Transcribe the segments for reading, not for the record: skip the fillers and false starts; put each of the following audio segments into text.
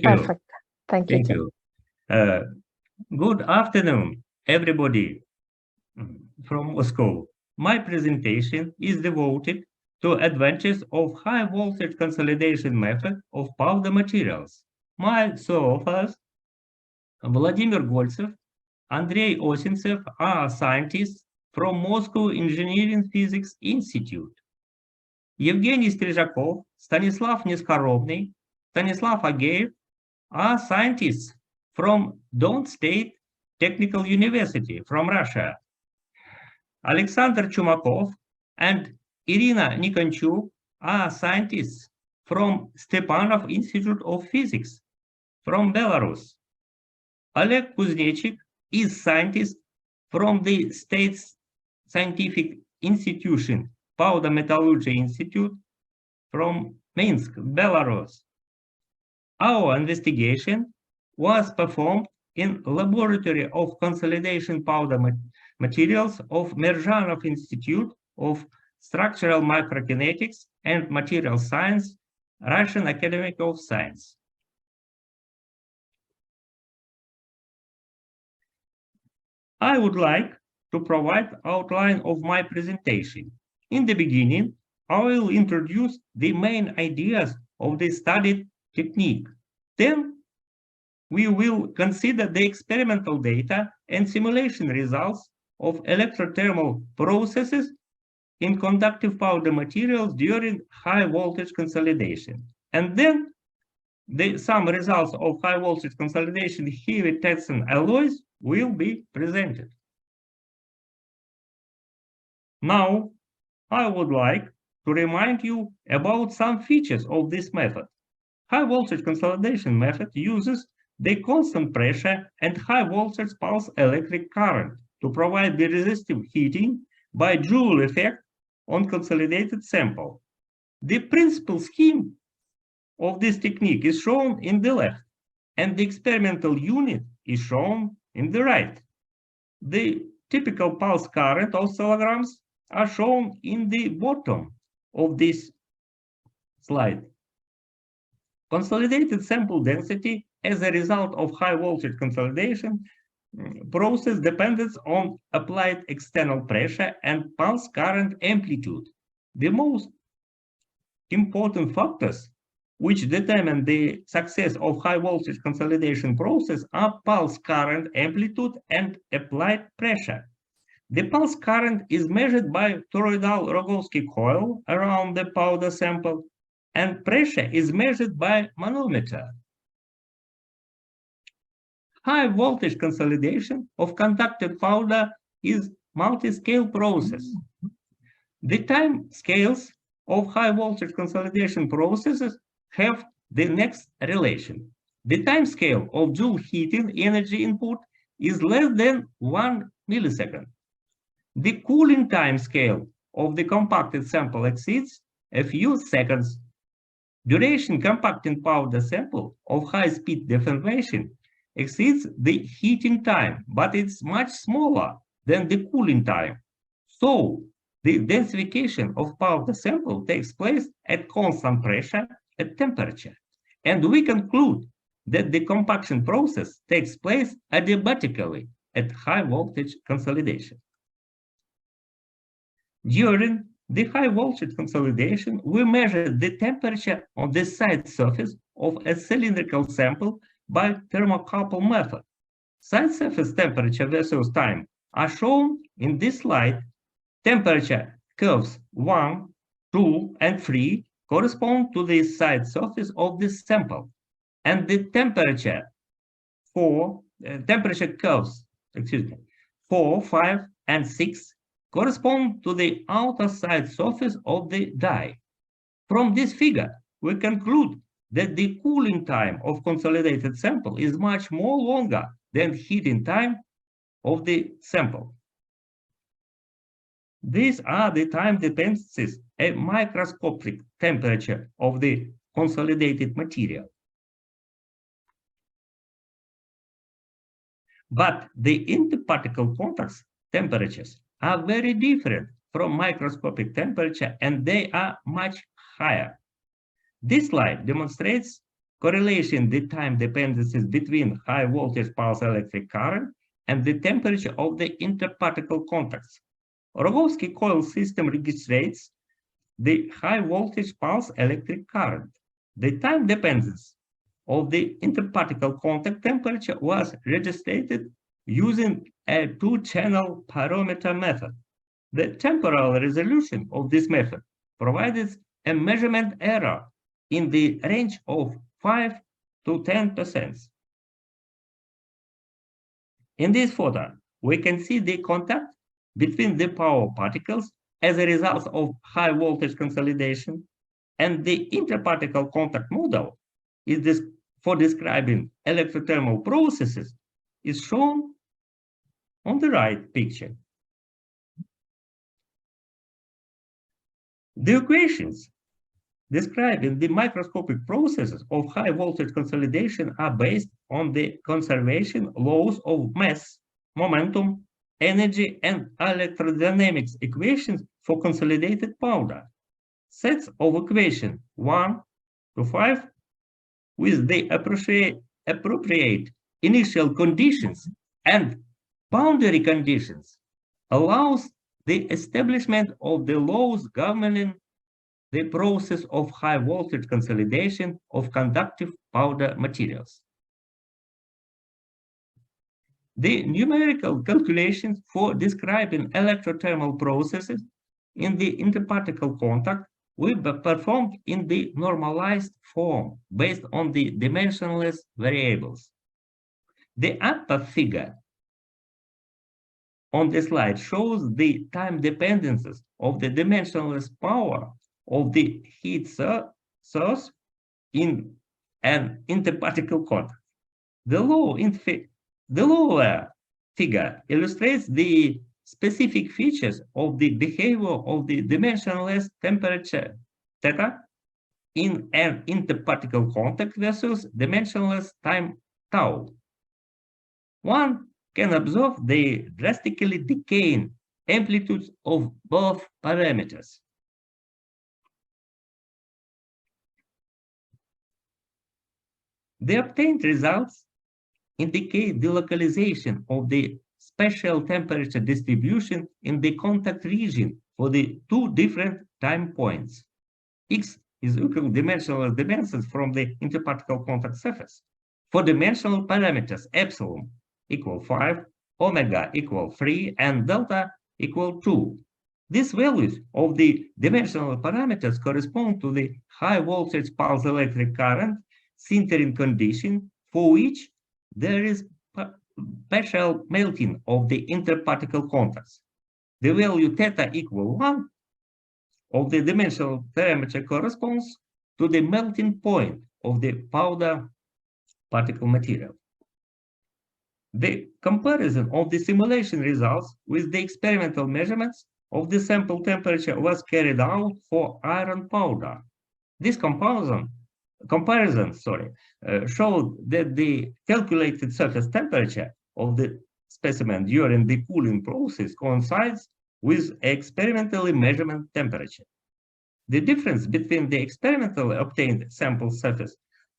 you. Perfect. Thank you, Thank Tim. you. Good afternoon, everybody from Moscow. My presentation is devoted to advantages of high voltage consolidation method of powder materials. My co-authors, Vladimir Goltsev, Andrei Osintsev, are scientists from Moscow Engineering Physics Institute. Evgeny Strizhakov, Stanislav Neskorovny, Stanislav Ageev are scientists from Don State Technical University from Russia. Alexander Chumakov and Irina Nikonchuk are scientists from Stepanov Institute of Physics from Belarus. Oleg Kuznechik is scientist from the State's Scientific Institution, Powder Metallurgy Institute from Minsk, Belarus. Our investigation was performed in Laboratory of Consolidation Powder Materials of Merzhanov Institute of Structural Microkinetics and Material Science, Russian Academy of Science. I would like to provide outline of my presentation. In the beginning, I will introduce the main ideas of the studied technique. Then we will consider the experimental data and simulation results of electrothermal processes in conductive powder materials during high voltage consolidation. And then some results of high voltage consolidation heavy tungsten alloys will be presented. Now, I would like to remind you about some features of this method. High voltage consolidation method uses the constant pressure and high voltage pulse electric current to provide the resistive heating by Joule effect on consolidated sample. The principal scheme of this technique is shown in the left, and the experimental unit is shown in the right. The typical pulse current oscillograms are shown in the bottom of this slide. Consolidated sample density as a result of high voltage consolidation process depends on applied external pressure and pulse current amplitude. The most important factors which determine the success of high voltage consolidation process are pulse current amplitude and applied pressure. The pulse current is measured by toroidal Rogowski coil around the powder sample, and pressure is measured by manometer. High voltage consolidation of conducted powder is multi-scale process. The time scales of high voltage consolidation processes have the next relation. The time scale of Joule heating energy input is less than 1 millisecond. The cooling time scale of the compacted sample exceeds a few seconds. Duration compacting powder sample of high-speed deformation exceeds the heating time, but it's much smaller than the cooling time. So the densification of powder sample takes place at constant pressure and temperature. And we conclude that the compaction process takes place adiabatically at high voltage consolidation. During the high voltage consolidation, we measure the temperature on the side surface of a cylindrical sample by thermocouple method. Side surface temperature versus time are shown in this slide. Temperature curves 1, 2, and 3 correspond to the side surface of the sample, and the temperature curves, 4, 5, and 6 correspond to the outer side surface of the die. From this figure, we conclude that the cooling time of consolidated sample is much more longer than heating time of the sample. These are the time dependencies at microscopic temperature of the consolidated material. But the interparticle contact temperatures are very different from microscopic temperature, and they are much higher. This slide demonstrates correlation the time dependencies between high voltage pulse electric current and the temperature of the interparticle contacts. Rogowski coil system registrates the high voltage pulse electric current. The time dependence of the interparticle contact temperature was registered using a two-channel pyrometer method. The temporal resolution of this method provided a measurement error in the range of 5 to 10%. In this photo, we can see the contact between the power particles as a result of high voltage consolidation, and the interparticle contact model is this for describing electrothermal processes is shown on the right picture. The equations describing the microscopic processes of high voltage consolidation are based on the conservation laws of mass, momentum, energy, and electrodynamics equations for consolidated powder. Sets of equation 1 to 5 with the appropriate initial conditions and boundary conditions allows the establishment of the laws governing the process of high voltage consolidation of conductive powder materials. The numerical calculations for describing electrothermal processes in the interparticle contact will be performed in the normalized form based on the dimensionless variables. The upper figure on the slide shows the time dependencies of the dimensionless power of the heat source in an interparticle contact. The lower figure illustrates the specific features of the behavior of the dimensionless temperature theta in an interparticle contact versus dimensionless time tau. One can observe the drastically decaying amplitudes of both parameters. The obtained results indicate the localization of the spatial temperature distribution in the contact region for the two different time points. X is equal dimensional dimensions from the interparticle contact surface. For dimensional parameters, epsilon equal 5, omega equal 3, and delta equal 2. These values of the dimensional parameters correspond to the high voltage pulse electric current sintering condition for which there is partial melting of the interparticle contacts. The value theta equal 1 of the dimensional parameter corresponds to the melting point of the powder particle material. The comparison of the simulation results with the experimental measurements of the sample temperature was carried out for iron powder. This comparison showed that the calculated surface temperature of the specimen during the cooling process coincides with experimentally measurement temperature. The difference between the experimentally obtained sample surface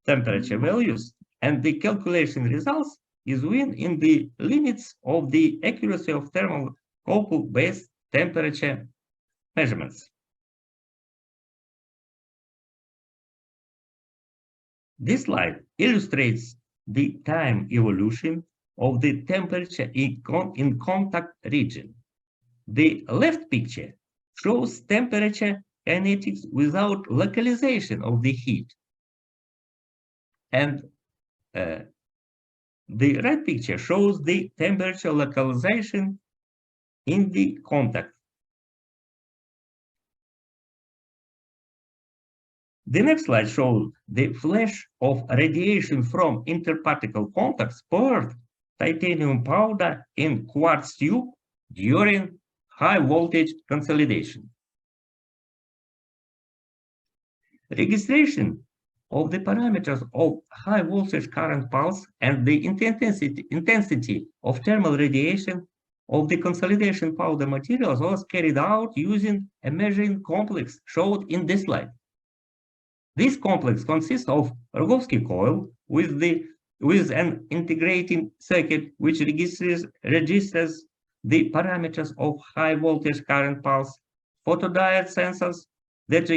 temperature values and the calculation results is within the limits of the accuracy of thermocouple-based temperature measurements. This slide illustrates the time evolution of the temperature in contact region. The left picture shows temperature kinetics without localization of the heat. And the right picture shows the temperature localization in the contact. The next slide shows the flash of radiation from interparticle contacts poured titanium powder in quartz tube during high voltage consolidation. Registration of the parameters of high voltage current pulse and the intensity of thermal radiation of the consolidation powder materials was carried out using a measuring complex shown in this slide. This complex consists of Rogowski coil with an integrating circuit which registers the parameters of high voltage current pulse, photodiode sensors that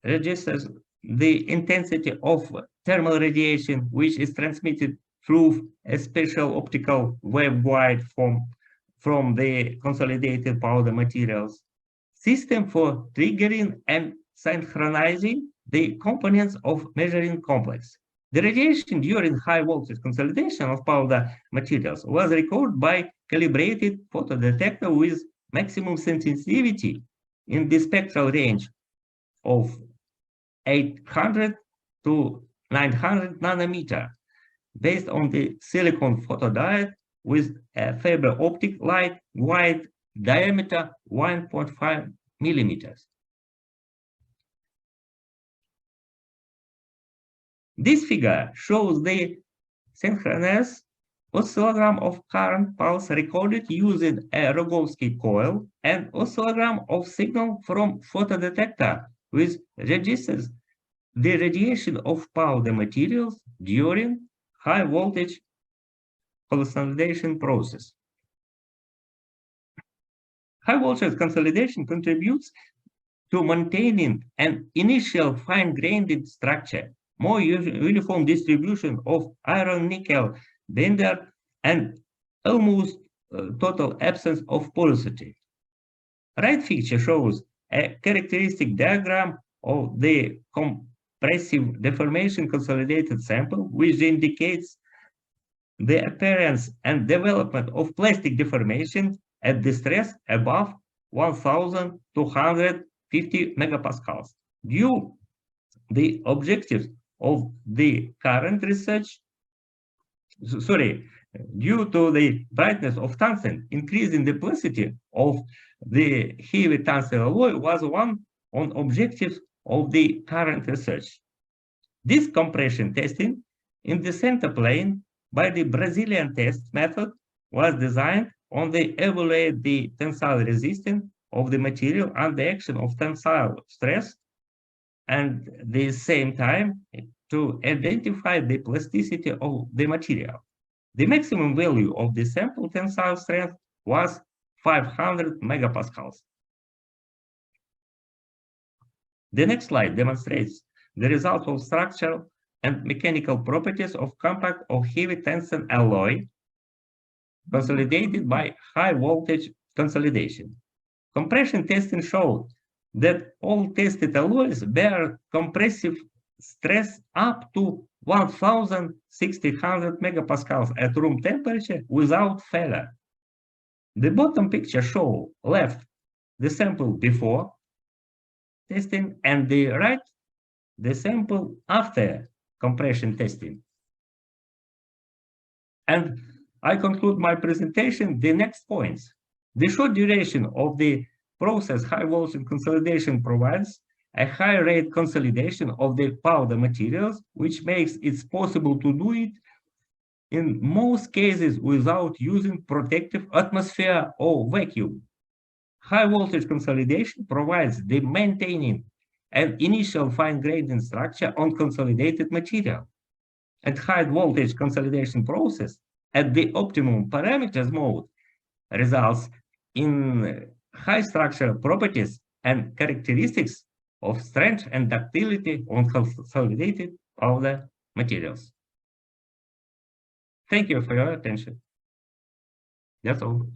registers the intensity of thermal radiation, which is transmitted through a special optical waveguide from the consolidated powder materials. System for triggering and synchronizing the components of measuring complex. The radiation during high voltage consolidation of powder materials was recorded by calibrated photodetector with maximum sensitivity in the spectral range of 800 to 900 nanometer, based on the silicon photodiode with a fiber optic light wide diameter 1.5 millimeters. This figure shows the synchronous oscillogram of current pulse recorded using a Rogowski coil and oscillogram of signal from photodetector, which registers the radiation of powder materials during high voltage consolidation process. High voltage consolidation contributes to maintaining an initial fine-grained structure, more uniform distribution of iron-nickel bender, and almost total absence of porosity. Right picture shows a characteristic diagram of the compressive deformation consolidated sample, which indicates the appearance and development of plastic deformation at the stress above 1,250 megapascals. Due the objectives of the current research, due to the brightness of tungsten, increasing the plasticity of the heavy tungsten alloy was one on objectives of the current research. This compression testing in the center plane by the Brazilian test method was designed on the evaluate the tensile resistance of the material under the action of tensile stress, and at the same time to identify the plasticity of the material. The maximum value of the sample tensile strength was 500 megapascals. The next slide demonstrates the result of structural and mechanical properties of compact or heavy tungsten alloy consolidated by high voltage consolidation. Compression testing showed that all tested alloys bear compressive stress up to 1,600 megapascals at room temperature without failure. The bottom picture shows left the sample before testing and the right the sample after compression testing. And I conclude my presentation the next points. The short duration of the process high voltage consolidation provides a high rate consolidation of the powder materials, which makes it possible to do it in most cases without using protective atmosphere or vacuum. High voltage consolidation provides the maintaining an initial fine-grained structure on consolidated material. And high voltage consolidation process at the optimum parameters mode results in high structural properties and characteristics of strength and ductility on consolidated powder materials. Thank you for your attention. That's all.